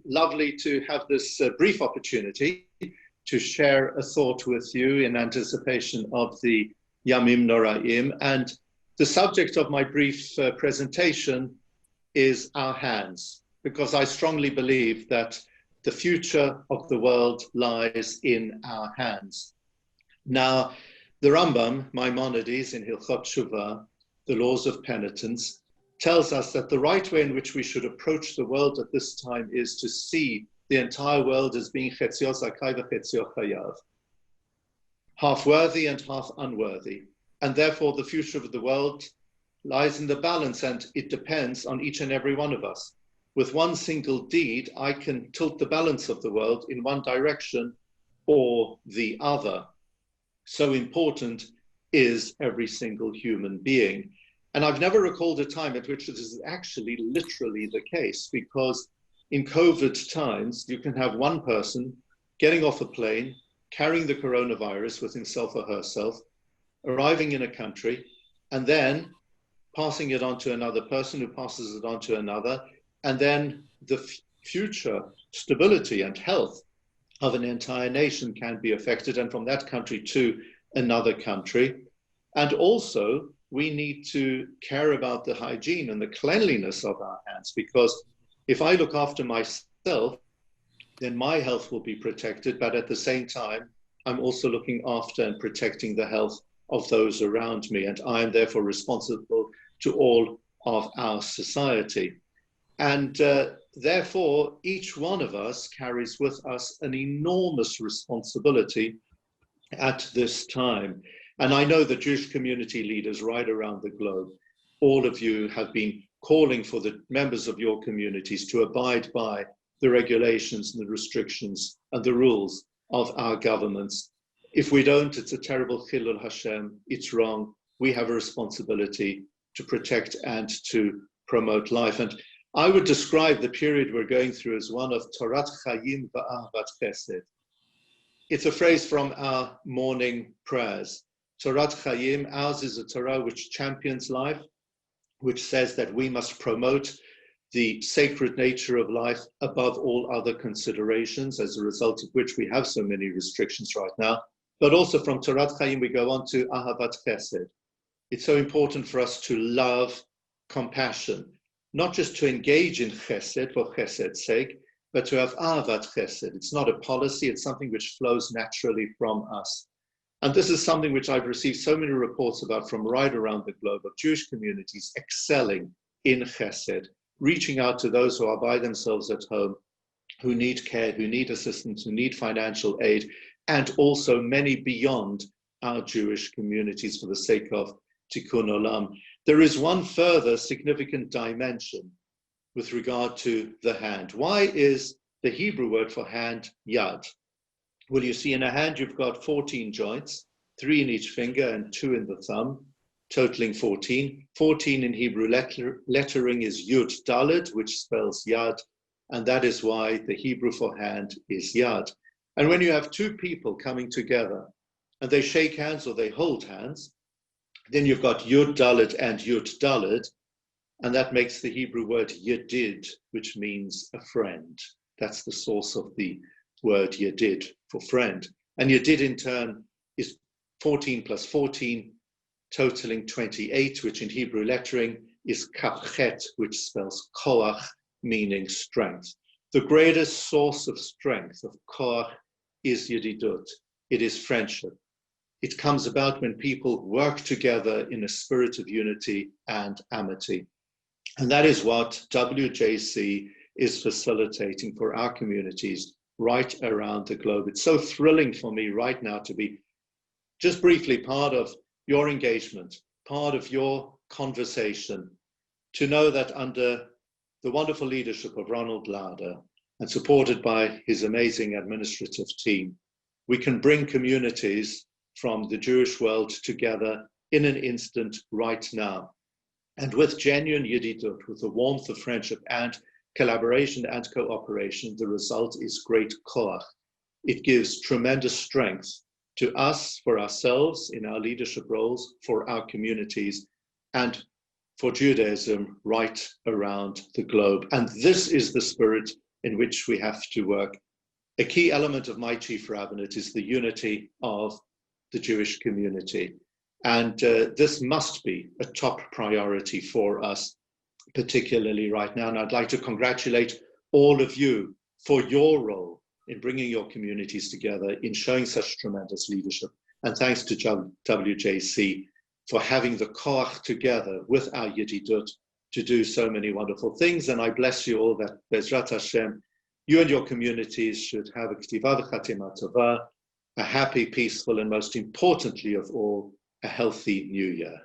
lovely to have this brief opportunity to share a thought with you in anticipation of the Yamim Noraim. And the subject of my brief presentation is our hands, because I strongly believe that the future of the world lies in our hands. Now, the Rambam, Maimonides, in Hilchot Shuvah, the Laws of Penitence, tells us that the right way in which we should approach the world at this time is to see the entire world as being chetzio zakai v'chetzio chayav, half worthy and half unworthy. And therefore the future of the world lies in the balance, and it depends on each and every one of us. With one single deed, I can tilt the balance of the world in one direction or the other. So important is every single human being. And I've never recalled a time at which it is actually literally the case, because in COVID times, you can have one person getting off a plane, carrying the coronavirus with himself or herself, arriving in a country, and then passing it on to another person who passes it on to another. And then the future stability and health of an entire nation can be affected, and from that country to another country. And also, we need to care about the hygiene and the cleanliness of our hands, because if I look after myself, then my health will be protected, but at the same time, I'm also looking after and protecting the health of those around me, and I am therefore responsible to all of our society. And therefore, each one of us carries with us an enormous responsibility at this time. And I know the Jewish community leaders right around the globe, all of you have been calling for the members of your communities to abide by the regulations and the restrictions and the rules of our governments. If we don't, it's a terrible chilul Hashem, it's wrong. We have a responsibility to protect and to promote life. And I would describe the period we're going through as one of Torat Chayim va'ahavat Chesed. It's a phrase from our morning prayers. Torat Chayim, ours is a Torah which champions life, which says that we must promote the sacred nature of life above all other considerations, as a result of which we have so many restrictions right now. But also from Torat Chayim, we go on to Ahavat Chesed. It's so important for us to love compassion, not just to engage in Chesed for Chesed's sake, but to have Ahavat Chesed. It's not a policy, it's something which flows naturally from us. And this is something which I've received so many reports about from right around the globe, of Jewish communities excelling in Chesed, reaching out to those who are by themselves at home, who need care, who need assistance, who need financial aid, and also many beyond our Jewish communities for the sake of Tikkun Olam. There is one further significant dimension with regard to the hand. Why is the Hebrew word for hand yad? Well, you see, in a hand, you've got 14 joints, 3 in each finger and 2 in the thumb, totaling 14. 14 in Hebrew lettering is Yud Dalet, which spells yad, and that is why the Hebrew for hand is yad. And when you have two people coming together and they shake hands or they hold hands, then you've got Yud Dalet and Yud Dalet, and that makes the Hebrew word Yedid, which means a friend. That's the source of the word Yedid for friend. And Yedid in turn is 14 plus 14, totaling 28, which in Hebrew lettering is Kafchet, which spells Koach, meaning strength. The greatest source of strength, of Koach, is Yedidut. It is friendship. It comes about when people work together in a spirit of unity and amity. And that is what WJC is facilitating for our communities right around the globe. It's so thrilling for me right now to be just briefly part of your engagement, part of your conversation, to know that under the wonderful leadership of Ronald Lauder and supported by his amazing administrative team, we can bring communities from the Jewish world together in an instant right now. And with genuine Yedidut, with the warmth of friendship and collaboration and cooperation, the result is great koach. It gives tremendous strength to us, for ourselves, in our leadership roles, for our communities, and for Judaism right around the globe. And this is the spirit in which we have to work. A key element of my chief rabbinate is the unity of the Jewish community. And this must be a top priority for us, particularly right now. And I'd like to congratulate all of you for your role in bringing your communities together, in showing such tremendous leadership. And thanks to WJC for having the koach together with our Yedidut to do so many wonderful things. And I bless you all that Bezrat Hashem, you and your communities should have a k'tiva v'chatima tova, a happy, peaceful, and most importantly of all, a healthy new year.